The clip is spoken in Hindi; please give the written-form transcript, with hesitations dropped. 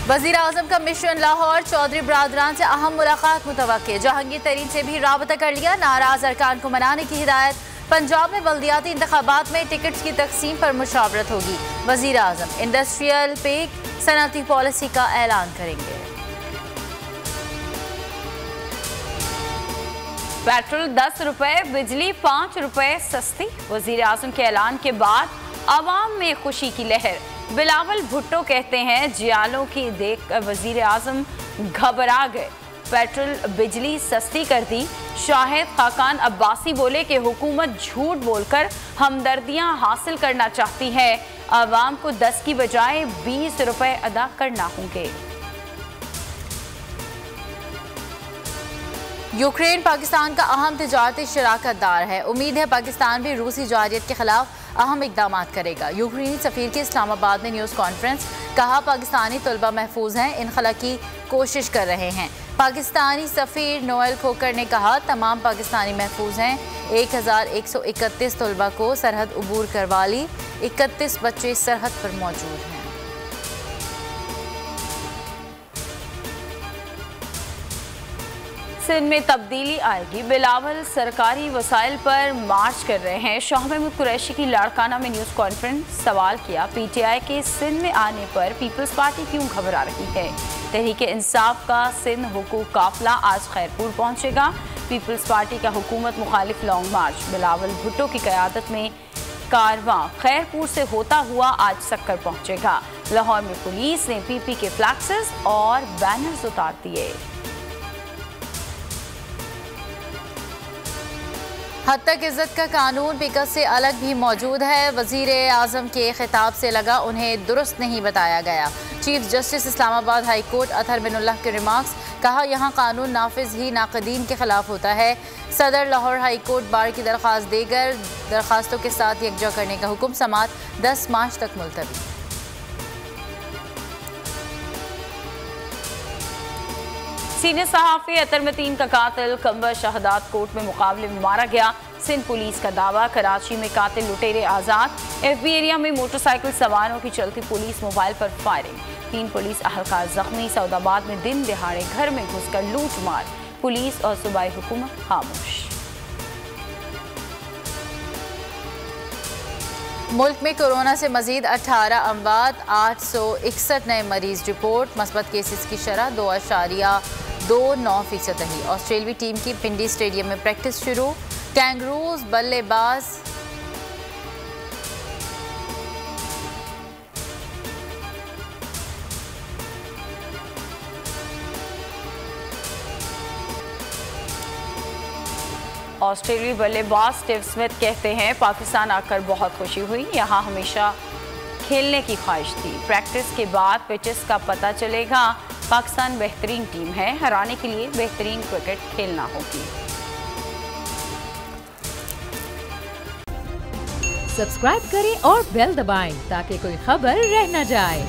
वज़ीर आज़म का मिशन लाहौर, चौधरी बरादरान से अहम मुलाकात मुतवक्के। जहांगीर तरीन से भी राबता कर लिया, नाराज अरकान को मनाने की हिदायत। पंजाब में बल्दियाती इंतखाबात में टिकट्स की तकसीम पर मुशावरत होगी। वज़ीर आज़म इंडस्ट्रियल पेक सनअती पॉलिसी का ऐलान करेंगे। पेट्रोल 10 रुपए, बिजली 5 रुपए सस्ती। वज़ीर आज़म के ऐलान के बाद आवाम में खुशी की लहर। बिलावल भुट्टो कहते हैं जियालों की देख वज़ीर आज़म घबरा गए, पेट्रोल बिजली सस्ती कर दी। शाहिद खाकान अब्बासी बोले कि हुकूमत झूठ बोलकर हमदर्दियां हासिल करना चाहती है, आवाम को 10 की बजाय 20 रुपए अदा करना होंगे। यूक्रेन पाकिस्तान का अहम तिजारती शराकतदार है। उम्मीद है पाकिस्तान भी रूसी जारियत के खिलाफ अहम इकदाम करेगा। यूक्रेनी सफीर की इस्लामाबाद में न्यूज़ कॉन्फ्रेंस, कहा पाकिस्तानी तलबा महफूज हैं, इनखला की कोशिश कर रहे हैं। पाकिस्तानी सफीर नोएल खोकर ने कहा तमाम पाकिस्तानी महफूज हैं। 1131 तलबा को सरहद अबूर करवा ली, 31 बच्चे सरहद पर मौजूद हैं। सिंध में तब्दीली आएगी, बिलावल सरकारी वसाइल पर मार्च कर रहे हैं। शाह महमूद कुरैशी की लाड़काना में न्यूज़ कॉन्फ्रेंस, सवाल किया पीटीआई के सिंध में आने पर पीपल्स पार्टी क्यों घबरा रही है। तहरीक इंसाफ का सिंध हुकूक काफिला आज खैरपुर पहुंचेगा। पीपल्स पार्टी का हुकूमत मुखालिफ लॉन्ग मार्च बिलावल भुट्टो की क़यादत में कारवां खैरपुर से होता हुआ आज सक्कर पहुंचेगा। लाहौर में पुलिस ने पीपी के फ्लैक्सेस और बैनर्स उतार दिए। हद तक इज्जत का कानून पिकस से अलग भी मौजूद है। वज़ीर आज़म के खिताब से लगा उन्हें दुरुस्त नहीं बताया गया। Chief justice Islamabad high court Athar Minallah के रिमार्क्स, कहा यहाँ कानून नाफिज ही नाक़दीन के खिलाफ होता है। सदर लाहौर हाई कोर्ट बार की दरख्वास्त देकर दरख्वास्तों के साथ यकजा करने का हुक्म, समात 10 मार्च तक मुलतवी। सीनियर सहाफ़ी अतर मतीन का कातिल कंबर शहादात कोर्ट में मुकाबले में मारा गया। सिंध पुलिस का दावा, कराची में कातिल लुटेरे आज़ाद। एफबी एरिया में मोटरसाइकिल सवारों की चलती पुलिस मोबाइल पर फायरिंग, 3 पुलिस अहलकार जख्मी। सऊदाबाद में दिन दिहाड़े घर में घुसकर लूट मार, पुलिस और सूबाई हुकूमत खामोश। मुल्क में कोरोना से मजीद 18 अमवात, 861 नए मरीज रिपोर्ट। मस्बत केसेस की शरह 2.29% रही। ऑस्ट्रेलियाई टीम की पिंडी स्टेडियम में प्रैक्टिस शुरू। कैंगरूज बल्लेबाज ऑस्ट्रेलियाई बल्लेबाज स्टीव स्मिथ कहते हैं पाकिस्तान आकर बहुत खुशी हुई, यहाँ हमेशा खेलने की ख्वाहिश थी। प्रैक्टिस के बाद पिचेस का पता चलेगा। पाकिस्तान बेहतरीन टीम है, हराने के लिए बेहतरीन क्रिकेट खेलना होगी। सब्सक्राइब करें और बेल दबाएं ताकि कोई खबर रह न जाए।